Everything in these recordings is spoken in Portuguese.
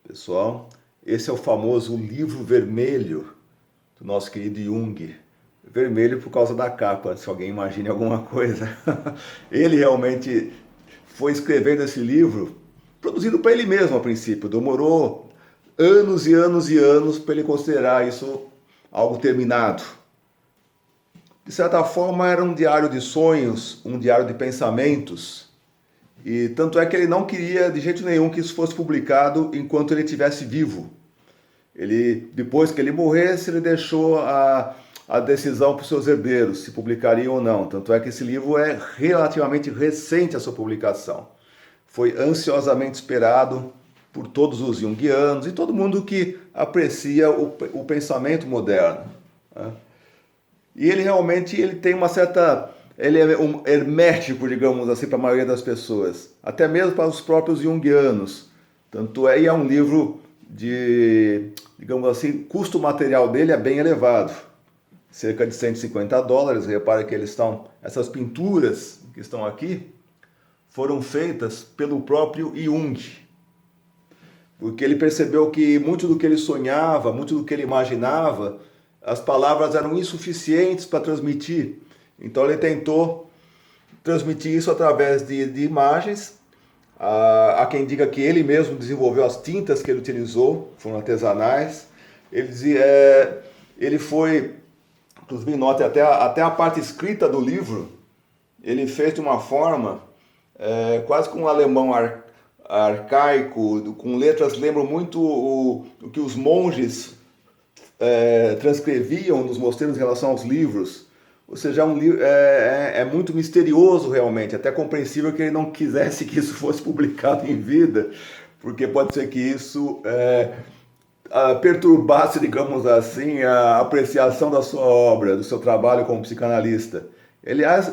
Pessoal, esse é o famoso livro vermelho do nosso querido Jung. Vermelho por causa da capa, se alguém imagine alguma coisa. Ele realmente foi escrevendo esse livro, produzido para ele mesmo a princípio. Demorou anos e anos e anos para ele considerar isso algo terminado. De certa forma era um diário de sonhos, um diário de pensamentos. E tanto é que ele não queria de jeito nenhum que isso fosse publicado enquanto ele estivesse vivo. Depois que ele morresse, ele deixou a decisão para os seus herdeiros, se publicariam ou não. Tanto é que esse livro é relativamente recente a sua publicação. Foi ansiosamente esperado por todos os junguianos e todo mundo que aprecia o pensamento moderno, né? E ele realmente tem uma certa... Ele é um hermético, digamos assim, para a maioria das pessoas. Até mesmo para os próprios junguianos. Tanto é, e é um livro de, digamos assim, custo material dele é bem elevado. Cerca de $150. Repare que essas pinturas que estão aqui foram feitas pelo próprio Jung. Porque ele percebeu que muito do que ele sonhava, muito do que ele imaginava, as palavras eram insuficientes para transmitir. Então ele tentou transmitir isso através de imagens. Há quem diga que ele mesmo desenvolveu as tintas que ele utilizou, foram artesanais. Ele foi, inclusive note, até a parte escrita do livro, ele fez de uma forma quase com um alemão arcaico, com letras que lembram muito o que os monges transcreviam nos mosteiros em relação aos livros. Ou seja, é muito misterioso realmente, até compreensível que ele não quisesse que isso fosse publicado em vida, porque pode ser que isso perturbasse, digamos assim, a apreciação da sua obra, do seu trabalho como psicanalista. Aliás,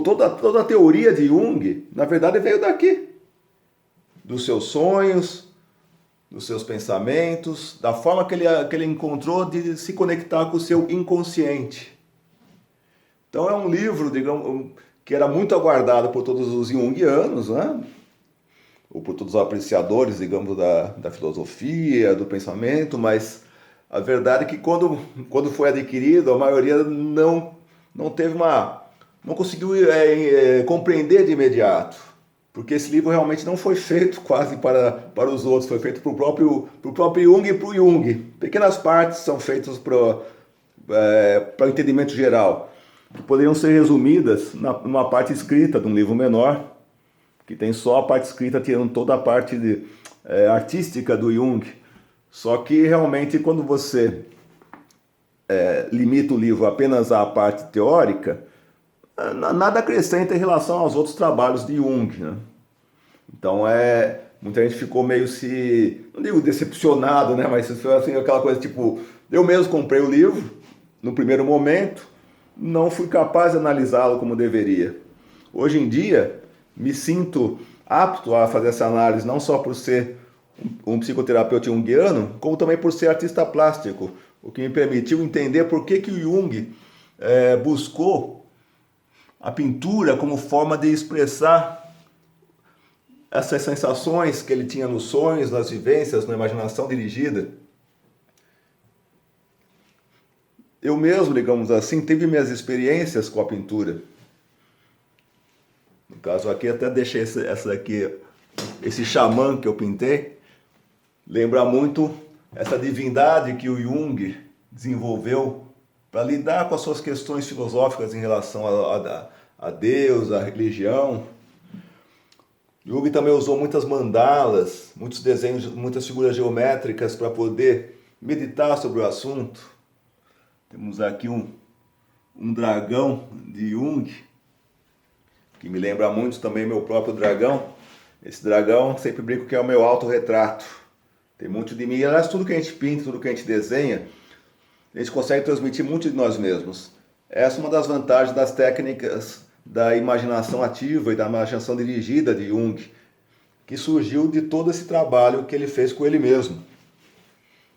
toda a teoria de Jung, na verdade, veio daqui, dos seus sonhos, dos seus pensamentos, da forma que ele encontrou de se conectar com o seu inconsciente. Então é um livro, digamos, que era muito aguardado por todos os junguianos, né? Ou por todos os apreciadores, digamos, da filosofia, do pensamento, mas a verdade é que quando foi adquirido, a maioria não conseguiu compreender de imediato. Porque esse livro realmente não foi feito quase para os outros, foi feito para o próprio Jung e para o Jung. Pequenas partes são feitas para o entendimento geral, que poderiam ser resumidas numa parte escrita de um livro menor, que tem só a parte escrita tirando toda a parte artística do Jung. Só que realmente quando você limita o livro apenas à parte teórica, nada acrescenta em relação aos outros trabalhos de Jung, né? Então muita gente ficou meio não digo decepcionado, né? Mas foi assim, aquela coisa tipo, eu mesmo comprei o livro no primeiro momento, não fui capaz de analisá-lo como deveria. Hoje em dia, me sinto apto a fazer essa análise, não só por ser um psicoterapeuta junguiano, como também por ser artista plástico, o que me permitiu entender por que o Jung buscou a pintura como forma de expressar essas sensações que ele tinha nos sonhos, nas vivências, na imaginação dirigida. Eu mesmo, digamos assim, tive minhas experiências com a pintura. No caso aqui, até deixei esse xamã que eu pintei, lembra muito essa divindade que o Jung desenvolveu para lidar com as suas questões filosóficas em relação a Deus, a religião. Jung também usou muitas mandalas, muitos desenhos, muitas figuras geométricas para poder meditar sobre o assunto. Temos aqui um dragão de Jung, que me lembra muito também meu próprio dragão. Esse dragão sempre brinco que é o meu autorretrato. Tem muito de mim. Aliás, tudo que a gente pinta, tudo que a gente desenha, a gente consegue transmitir muito de nós mesmos. Essa é uma das vantagens das técnicas da imaginação ativa e da imaginação dirigida de Jung, que surgiu de todo esse trabalho que ele fez com ele mesmo.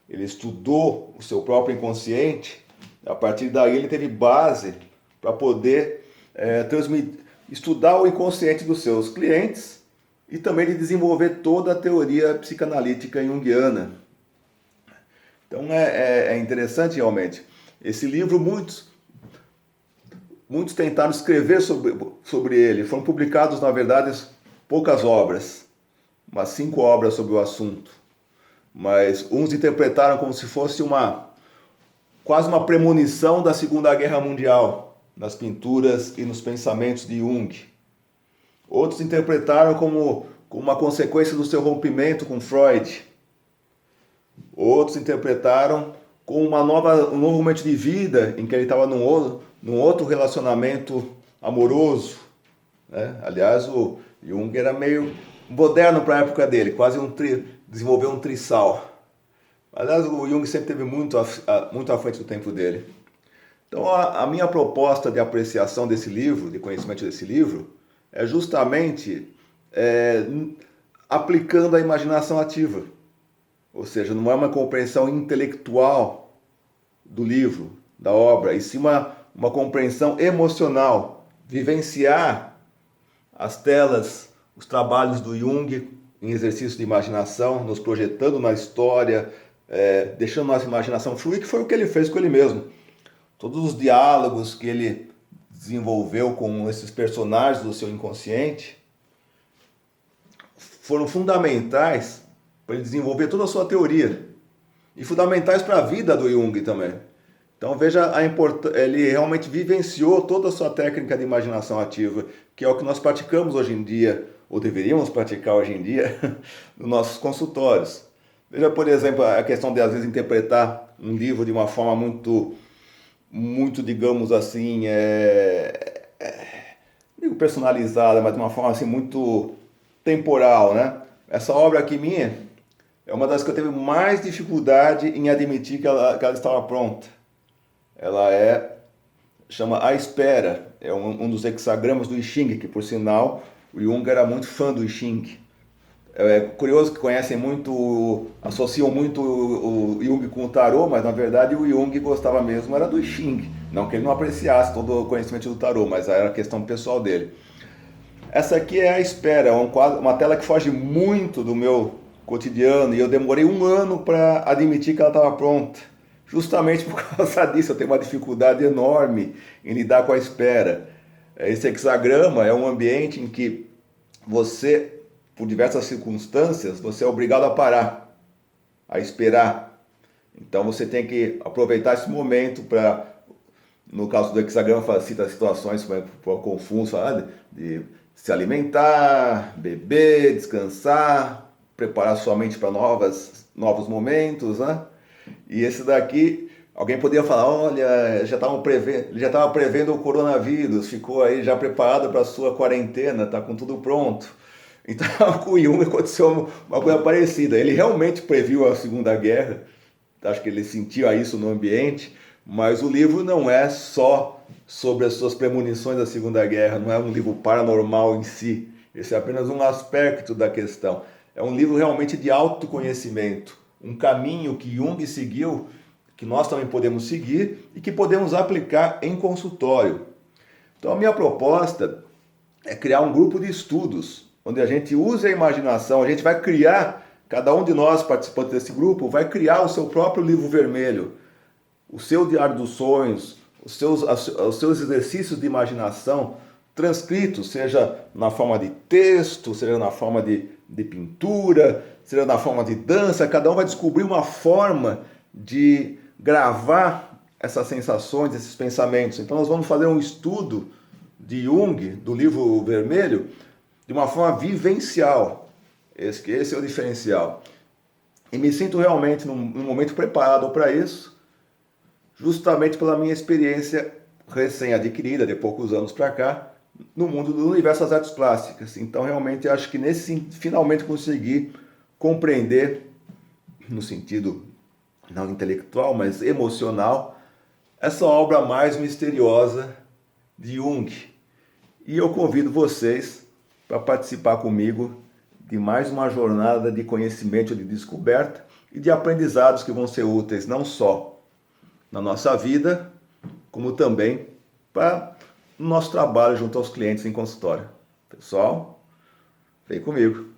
Ele estudou o seu próprio inconsciente, a partir daí ele teve base para poder estudar o inconsciente dos seus clientes e também de desenvolver toda a teoria psicanalítica junguiana. Então é interessante realmente. Esse livro, muitos tentaram escrever sobre ele. Foram publicados, na verdade, poucas obras, umas 5 obras sobre o assunto. Mas uns interpretaram como se fosse quase uma premonição da Segunda Guerra Mundial, nas pinturas e nos pensamentos de Jung. Outros interpretaram como uma consequência do seu rompimento com Freud. Outros interpretaram como um novo momento de vida em que ele estava num outro relacionamento amoroso. Né? Aliás, o Jung era meio moderno para a época dele, quase desenvolveu um trisal. Aliás, o Jung sempre esteve muito à frente do tempo dele. Então, a minha proposta de apreciação desse livro, de conhecimento desse livro, é justamente aplicando a imaginação ativa. Ou seja, não é uma compreensão intelectual do livro, da obra, e sim uma compreensão emocional. Vivenciar as telas, os trabalhos do Jung em exercício de imaginação, nos projetando na história, deixando nossa imaginação fluir, que foi o que ele fez com ele mesmo. Todos os diálogos que ele desenvolveu com esses personagens do seu inconsciente foram fundamentais para ele desenvolver toda a sua teoria e fundamentais para a vida do Jung também. Então veja a importância, ele realmente vivenciou toda a sua técnica de imaginação ativa, que é o que nós praticamos hoje em dia, ou deveríamos praticar hoje em dia, nos nossos consultórios. Veja, por exemplo, a questão de às vezes interpretar um livro de uma forma muito, digamos assim, digo personalizada, mas de uma forma assim muito temporal, né? Essa obra aqui minha é uma das que eu tive mais dificuldade em admitir que ela estava pronta. Ela chama A Espera, é um dos hexagramas do I Ching, que por sinal o Jung era muito fã do I Ching. É curioso que associam muito o Jung com o tarô, mas na verdade o Jung gostava mesmo era do I Ching. Não que ele não apreciasse todo o conhecimento do tarô, mas era questão pessoal dele. Essa aqui é A Espera, uma tela que foge muito do meu cotidiano e eu demorei 1 ano para admitir que ela estava pronta. Justamente por causa disso eu tenho uma dificuldade enorme em lidar com a espera. Esse hexagrama é um ambiente em que você, por diversas circunstâncias, você é obrigado a parar, a esperar. Então você tem que aproveitar esse momento para, no caso do hexagrama, cita situações confusas, de se alimentar, beber, descansar, preparar sua mente para novos momentos, né? E esse daqui, alguém poderia falar, olha, ele já estava prevendo o coronavírus, ficou aí já preparado para a sua quarentena, está com tudo pronto. Então, com o Jung aconteceu uma coisa parecida. Ele realmente previu a Segunda Guerra, acho que ele sentia isso no ambiente, mas o livro não é só sobre as suas premonições da Segunda Guerra, não é um livro paranormal em si. Esse é apenas um aspecto da questão. É um livro realmente de autoconhecimento, um caminho que Jung seguiu, que nós também podemos seguir e que podemos aplicar em consultório. Então a minha proposta é criar um grupo de estudos, onde a gente use a imaginação, a gente vai criar, cada um de nós participantes desse grupo, vai criar o seu próprio livro vermelho, o seu diário dos sonhos, os seus exercícios de imaginação transcritos, seja na forma de texto, seja na forma de pintura, seja na forma de dança, cada um vai descobrir uma forma de gravar essas sensações, esses pensamentos. Então nós vamos fazer um estudo de Jung, do livro vermelho, de uma forma vivencial. Esse é o diferencial. E me sinto realmente num momento preparado para isso, justamente pela minha experiência recém-adquirida, de poucos anos para cá, no mundo do universo das artes plásticas. Então realmente acho que finalmente consegui compreender, no sentido não intelectual, mas emocional, essa obra mais misteriosa de Jung. E eu convido vocês para participar comigo de mais uma jornada de conhecimento, de descoberta e de aprendizados que vão ser úteis não só na nossa vida, como também para o nosso trabalho junto aos clientes em consultório. Pessoal, Vem comigo.